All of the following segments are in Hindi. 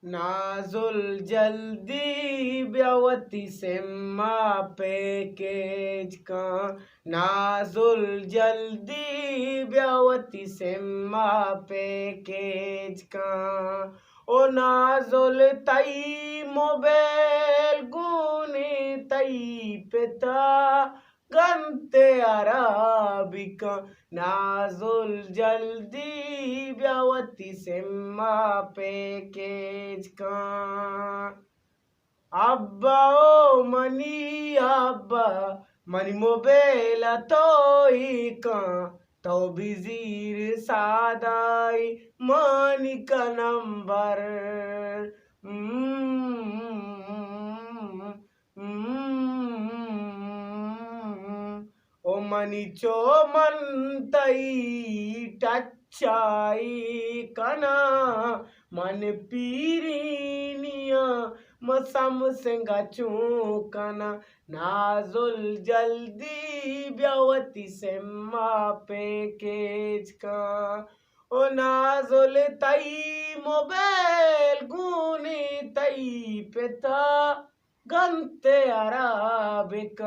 नाजुल जल्दी ब्यावती सिम्मा पैकेज का नाजुल जल्दी ब्यावती सिम्मा पैकेज का ओ नाजुल तई मोबाइल गुनी तई पिता गंते अराबिका नाजुल जल्दी ब्यावती सिम्मा पैकेज का अब्बा ओ मनी मोबाइल तो का तो बिजीर सादाई मनी का नंबर ओ मनी चो मन तई टच्चाई कना मन पीरिनिया मसम सिंगा चूकना नाजुल जल्दी ब्यावती सिम्मा पैकेज का ओ नाजुल तई मोबाइल गुनी तई पिता गंते अराबिक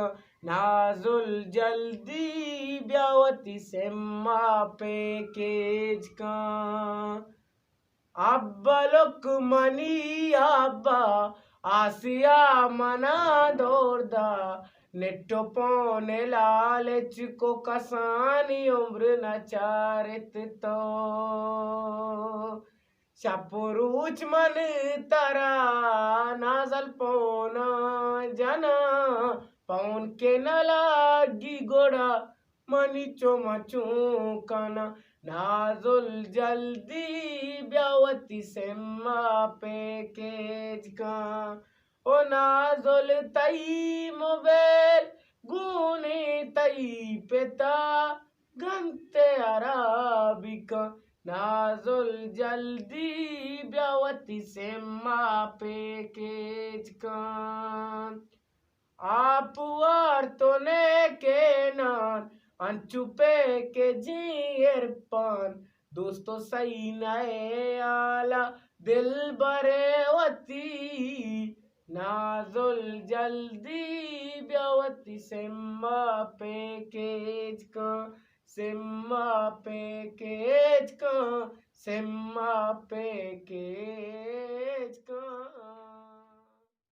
नाजुल जल्दी ब्यावती सिम्मा पैकेज का अब्बा लुक मनी अब्बा आसिया मना दौड़दा नेटो पौने लालच को कसानी उम्र न चारित तो शपुरुच मन तरा नाजल पौना जना पौन के न लागी गोड़ा मनी चो कना नाजुल जल्दी ब्यावती सिम्मा पैकेज का ओ नाजुल तई मोबाइल गुनी तई पिता गंते अराबिका नाजुल जल्दी ब्यावती सिम्मा पैकेज का आप वार तो ने के नान अनचुपे के जीर पान दोस्तों सही नए आला दिल बरे वती नाजुल जल्दी ब्यावती सिम्मा पैकेज का सिम्मा पैकेज का सिम्मा पैकेज का।